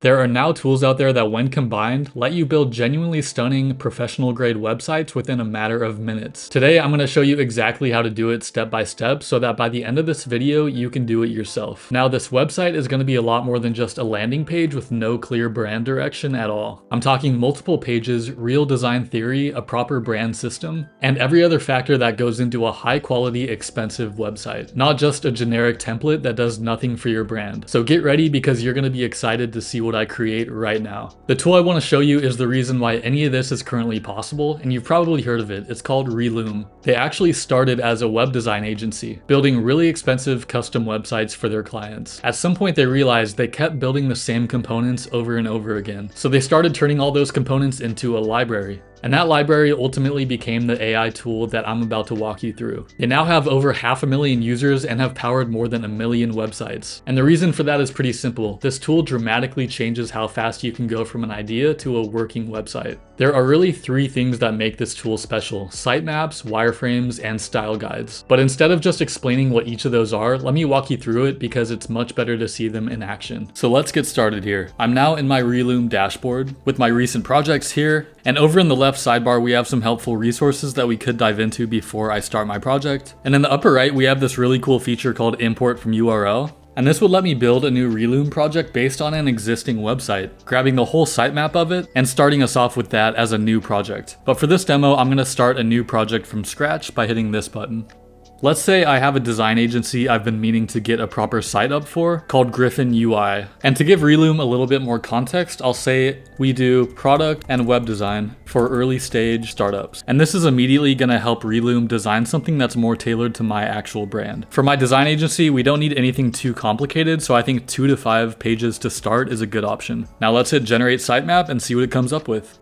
There are now tools out there that, when combined, let you build genuinely stunning professional-grade websites within a matter of minutes. Today, I'm going to show you exactly how to do it step by step so that by the end of this video, you can do it yourself. Now, this website is going to be a lot more than just a landing page with no clear brand direction at all. I'm talking multiple pages, real design theory, a proper brand system, and every other factor that goes into a high-quality, expensive website. Not just a generic template that does nothing for your brand. So get ready because you're going to be excited to see what I create right now. The tool I want to show you is the reason why any of this is currently possible, and you've probably heard of it. It's called Relume. They actually started as a web design agency, building really expensive custom websites for their clients. At some point they realized they kept building the same components over and over again, so they started turning all those components into a library. And that library ultimately became the AI tool that I'm about to walk you through. They now have over 500,000 users and have powered more than 1 million websites. And the reason for that is pretty simple. This tool dramatically changes how fast you can go from an idea to a working website. There are really 3 things that make this tool special: sitemaps, wireframes, and style guides. But instead of just explaining what each of those are, let me walk you through it because it's much better to see them in action. So let's get started here. I'm now in my Relume dashboard with my recent projects here, and over in the left sidebar, we have some helpful resources that we could dive into before I start my project. And in the upper right, we have this really cool feature called import from URL. And this would let me build a new Relume project based on an existing website, grabbing the whole sitemap of it and starting us off with that as a new project. But for this demo, I'm gonna start a new project from scratch by hitting this button. Let's say I have a design agency I've been meaning to get a proper site up for called Griffin UI. And to give Relume a little bit more context, I'll say we do product and web design for early stage startups. And this is immediately gonna help Relume design something that's more tailored to my actual brand. For my design agency, we don't need anything too complicated, so I think 2 to 5 pages to start is a good option. Now let's hit generate sitemap and see what it comes up with.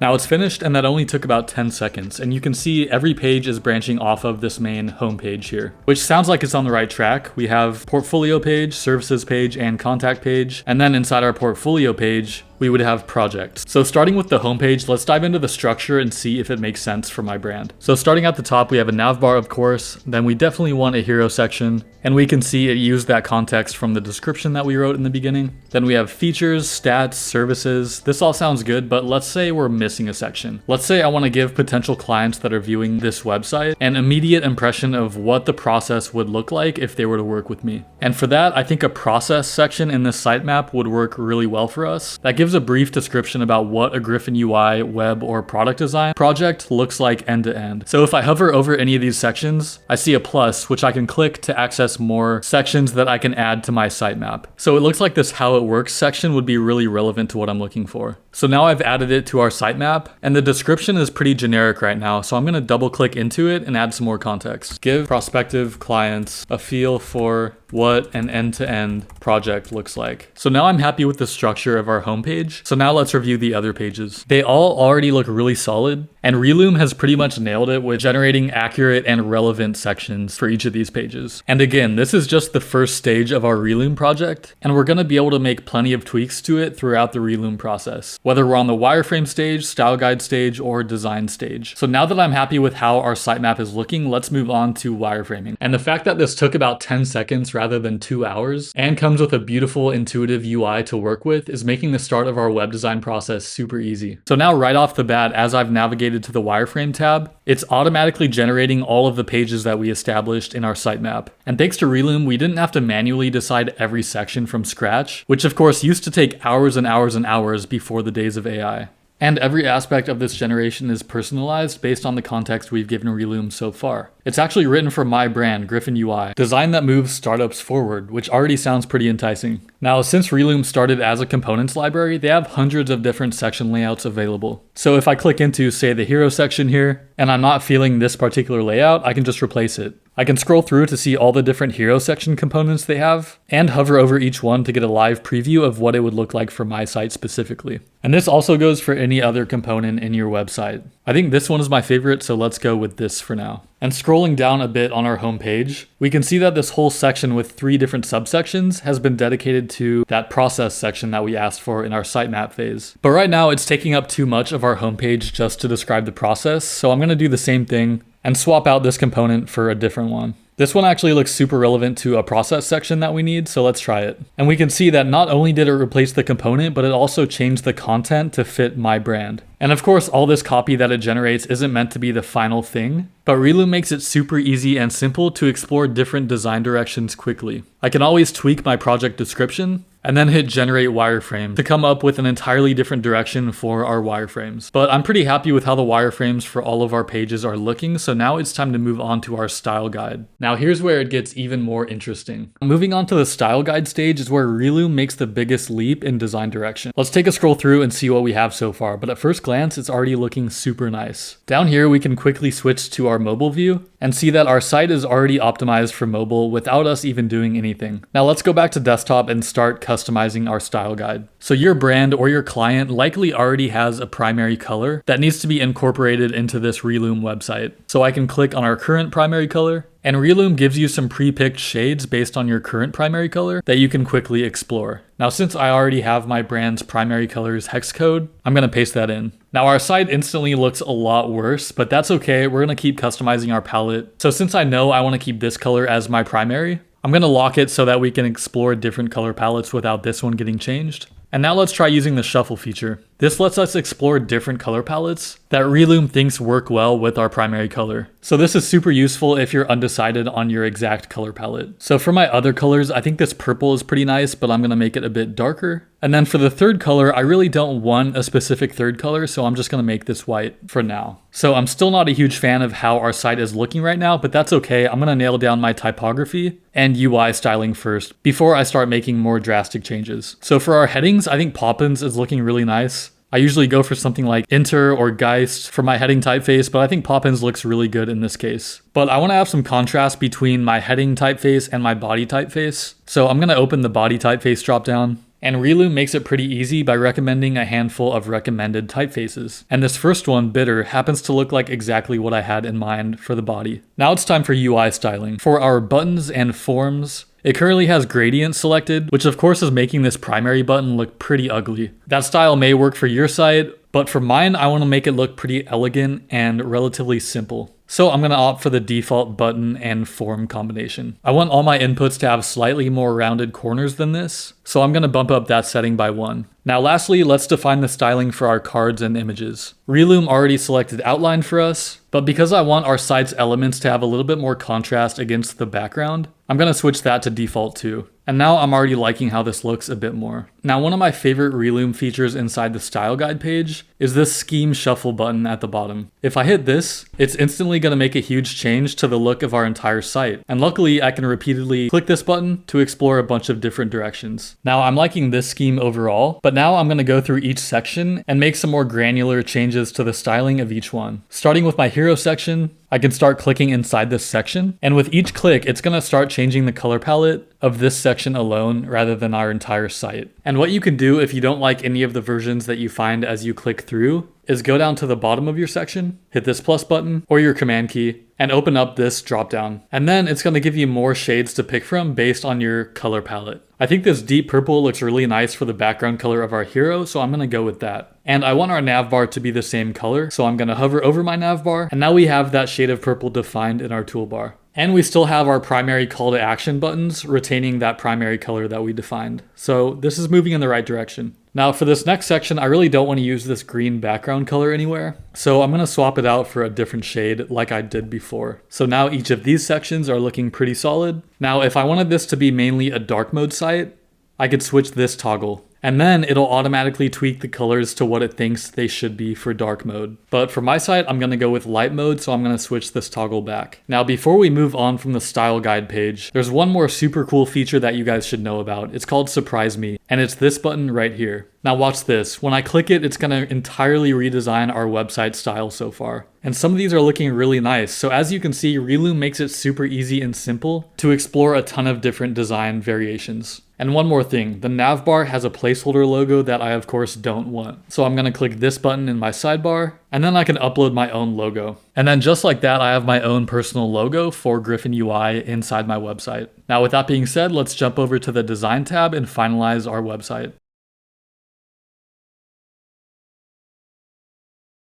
Now it's finished, and that only took about 10 seconds, and you can see every page is branching off of this main homepage here, which sounds like it's on the right track. We have portfolio page, services page, and contact page, and then inside our portfolio page, we would have projects. So starting with the homepage, let's dive into the structure and see if it makes sense for my brand. So starting at the top, we have a nav bar, of course, then we definitely want a hero section, and we can see it used that context from the description that we wrote in the beginning. Then we have features, stats, services. This all sounds good, but let's say we're missing a section. Let's say I want to give potential clients that are viewing this website an immediate impression of what the process would look like if they were to work with me. And for that, I think a process section in this sitemap would work really well for us. That gives a brief description about what a Griffin UI web or product design project looks like end to end. So if I hover over any of these sections, I see a plus, which I can click to access more sections that I can add to my sitemap. So it looks like this how it works section would be really relevant to what I'm looking for. So now I've added it to our sitemap, and the description is pretty generic right now, so I'm going to double click into it and add some more context. Give prospective clients a feel for what an end-to-end project looks like. So now I'm happy with the structure of our homepage. So now let's review the other pages. They all already look really solid, and Relume has pretty much nailed it with generating accurate and relevant sections for each of these pages. And again, this is just the first stage of our Relume project, and we're going to be able to make plenty of tweaks to it throughout the Relume process, whether we're on the wireframe stage, style guide stage, or design stage. So now that I'm happy with how our sitemap is looking, let's move on to wireframing. And the fact that this took about 10 seconds rather than 2 hours and comes with a beautiful intuitive UI to work with is making the start of our web design process super easy. So now right off the bat, as I've navigated to the wireframe tab, it's automatically generating all of the pages that we established in our sitemap. And thanks to Relume, we didn't have to manually decide every section from scratch, which of course used to take hours and hours and hours before the days of AI. And every aspect of this generation is personalized based on the context we've given Relume so far. It's actually written for my brand, Griffin UI, design that moves startups forward, which already sounds pretty enticing. Now, since Relume started as a components library, they have hundreds of different section layouts available. So if I click into, say, the hero section here, and I'm not feeling this particular layout, I can just replace it. I can scroll through to see all the different hero section components they have, and hover over each one to get a live preview of what it would look like for my site specifically. And this also goes for any other component in your website. I think this one is my favorite, so let's go with this for now. And scrolling down a bit on our homepage, we can see that this whole section with 3 different subsections has been dedicated to that process section that we asked for in our sitemap phase. But right now it's taking up too much of our homepage just to describe the process, so I'm going to do the same thing and swap out this component for a different one. This one actually looks super relevant to a process section that we need, so let's try it. And we can see that not only did it replace the component, but it also changed the content to fit my brand. And of course, all this copy that it generates isn't meant to be the final thing, but Reloom makes it super easy and simple to explore different design directions quickly. I can always tweak my project description, and then hit generate wireframe to come up with an entirely different direction for our wireframes. But I'm pretty happy with how the wireframes for all of our pages are looking, so now it's time to move on to our style guide. Now here's where it gets even more interesting. Moving on to the style guide stage is where Reloom makes the biggest leap in design direction. Let's take a scroll through and see what we have so far, but at first glance, it's already looking super nice. Down here, we can quickly switch to our mobile view and see that our site is already optimized for mobile without us even doing anything. Now let's go back to desktop and start customizing our style guide. So your brand or your client likely already has a primary color that needs to be incorporated into this Reloom website. So I can click on our current primary color, and Reloom gives you some pre-picked shades based on your current primary color that you can quickly explore. Now, since I already have my brand's primary color's hex code, I'm gonna paste that in. Now our site instantly looks a lot worse, but that's okay. We're gonna keep customizing our palette. So since I know I wanna keep this color as my primary, I'm gonna lock it so that we can explore different color palettes without this one getting changed. And now let's try using the shuffle feature. This lets us explore different color palettes that Reloom thinks work well with our primary color. So this is super useful if you're undecided on your exact color palette. So for my other colors, I think this purple is pretty nice, but I'm gonna make it a bit darker. And then for the third color, I really don't want a specific third color, so I'm just gonna make this white for now. So I'm still not a huge fan of how our site is looking right now, but that's okay. I'm gonna nail down my typography and UI styling first before I start making more drastic changes. So for our headings, I think Poppins is looking really nice. I usually go for something like Inter or Geist for my heading typeface, but I think Poppins looks really good in this case. But I want to have some contrast between my heading typeface and my body typeface. So I'm going to open the body typeface dropdown. And Reloom makes it pretty easy by recommending a handful of recommended typefaces. And this first one, Bitter, happens to look like exactly what I had in mind for the body. Now it's time for UI styling. For our buttons and forms, it currently has gradient selected, which of course is making this primary button look pretty ugly. That style may work for your site, but for mine, I want to make it look pretty elegant and relatively simple. So I'm going to opt for the default button and form combination. I want all my inputs to have slightly more rounded corners than this, so I'm going to bump up that setting by 1. Now lastly, let's define the styling for our cards and images. Reloom already selected outline for us, but because I want our site's elements to have a little bit more contrast against the background, I'm going to switch that to default too. And now I'm already liking how this looks a bit more. Now one of my favorite Reloom features inside the style guide page is this scheme shuffle button at the bottom. If I hit this, it's instantly going to make a huge change to the look of our entire site. And luckily I can repeatedly click this button to explore a bunch of different directions. Now I'm liking this scheme overall, but now I'm going to go through each section and make some more granular changes to the styling of each one. Starting with my hero section, I can start clicking inside this section, and with each click, it's going to start changing the color palette of this section alone rather than our entire site. And what you can do if you don't like any of the versions that you find as you click through is go down to the bottom of your section, hit this plus button or your command key, and open up this dropdown. And then it's going to give you more shades to pick from based on your color palette. I think this deep purple looks really nice for the background color of our hero, so I'm going to go with that. And I want our navbar to be the same color, so I'm going to hover over my navbar, and now we have that shade of purple defined in our toolbar. And we still have our primary call to action buttons retaining that primary color that we defined. So this is moving in the right direction. Now for this next section, I really don't want to use this green background color anywhere. So I'm going to swap it out for a different shade like I did before. So now each of these sections are looking pretty solid. Now if I wanted this to be mainly a dark mode site, I could switch this toggle. And then it'll automatically tweak the colors to what it thinks they should be for dark mode. But for my site, I'm going to go with light mode, so I'm going to switch this toggle back. Now, before we move on from the style guide page, there's one more super cool feature that you guys should know about. It's called Surprise Me, and it's this button right here. Now watch this. When I click it, it's going to entirely redesign our website style so far. And some of these are looking really nice. So as you can see, Reloom makes it super easy and simple to explore a ton of different design variations. And one more thing, the navbar has a placeholder logo that I of course don't want. So I'm going to click this button in my sidebar, and then I can upload my own logo. And then just like that, I have my own personal logo for Griffin UI inside my website. Now with that being said, let's jump over to the design tab and finalize our website.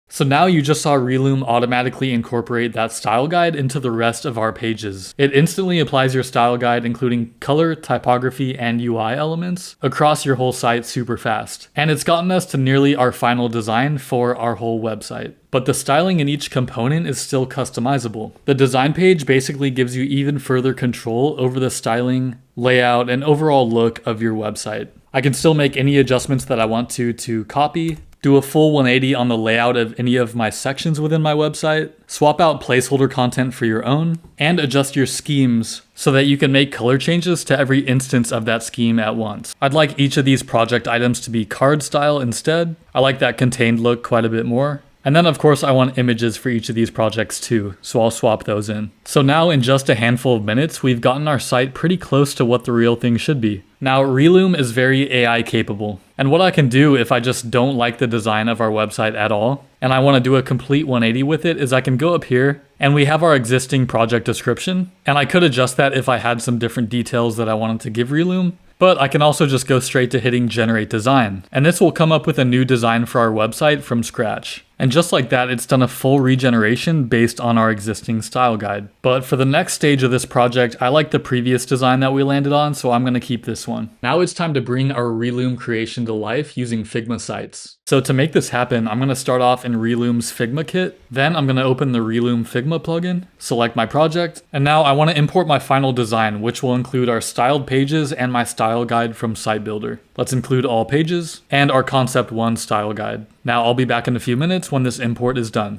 So now you just saw Reloom automatically incorporate that style guide into the rest of our pages. It instantly applies your style guide, including color, typography, and UI elements, across your whole site super fast. And it's gotten us to nearly our final design for our whole website. But the styling in each component is still customizable. The design page basically gives you even further control over the styling, layout, and overall look of your website. I can still make any adjustments that I want to copy, do a full 180 on the layout of any of my sections within my website, swap out placeholder content for your own, and adjust your schemes so that you can make color changes to every instance of that scheme at once. I'd like each of these project items to be card style instead. I like that contained look quite a bit more. And then of course I want images for each of these projects too, so I'll swap those in. So now in just a handful of minutes, we've gotten our site pretty close to what the real thing should be. Now Reloom is very AI capable, and what I can do if I just don't like the design of our website at all, and I want to do a complete 180 with it, is I can go up here and we have our existing project description, and I could adjust that if I had some different details that I wanted to give Reloom. But I can also just go straight to hitting generate design, and this will come up with a new design for our website from scratch. And just like that, it's done a full regeneration based on our existing style guide. But for the next stage of this project, I like the previous design that we landed on, so I'm going to keep this one. Now it's time to bring our Reloom creation to life using Figma sites. So to make this happen, I'm going to start off in Reloom's Figma kit. Then I'm going to open the Reloom Figma plugin, select my project, and now I want to import my final design, which will include our styled pages and my style guide from Site Builder. Let's include all pages and our Concept 1 style guide. Now I'll be back in a few minutes when this import is done.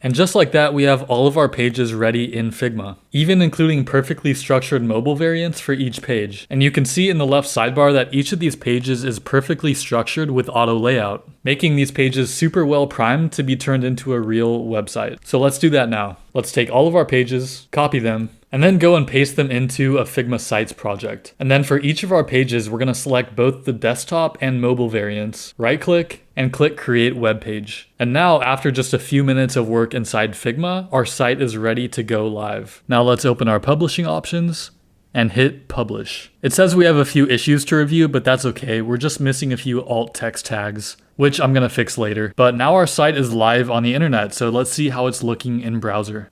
And just like that, we have all of our pages ready in Figma, even including perfectly structured mobile variants for each page. And you can see in the left sidebar that each of these pages is perfectly structured with auto layout, making these pages super well primed to be turned into a real website. So let's do that now. Let's take all of our pages, copy them, and then go and paste them into a Figma Sites project. And then for each of our pages, we're going to select both the desktop and mobile variants, right click, and click Create Web Page. And now, after just a few minutes of work inside Figma, our site is ready to go live. Now let's open our publishing options and hit Publish. It says we have a few issues to review, but that's okay. We're just missing a few alt text tags, which I'm going to fix later. But now our site is live on the internet, so let's see how it's looking in browser.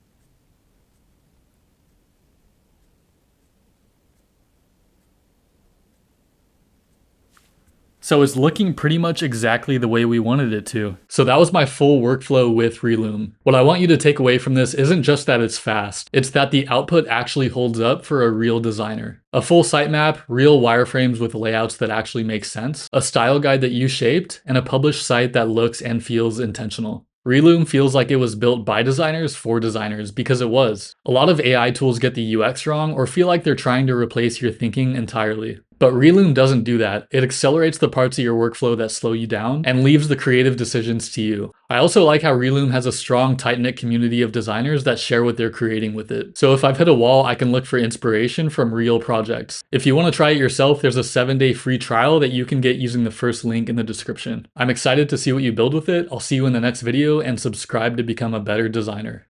So it's looking pretty much exactly the way we wanted it to. So that was my full workflow with Reloom. What I want you to take away from this isn't just that it's fast, it's that the output actually holds up for a real designer. A full sitemap, real wireframes with layouts that actually make sense, a style guide that you shaped, and a published site that looks and feels intentional. Reloom feels like it was built by designers for designers, because it was. A lot of AI tools get the UX wrong or feel like they're trying to replace your thinking entirely. But Reloom doesn't do that. It accelerates the parts of your workflow that slow you down and leaves the creative decisions to you. I also like how Reloom has a strong, tight-knit community of designers that share what they're creating with it. So if I've hit a wall, I can look for inspiration from real projects. If you want to try it yourself, there's a 7-day free trial that you can get using the first link in the description. I'm excited to see what you build with it. I'll see you in the next video, and subscribe to become a better designer.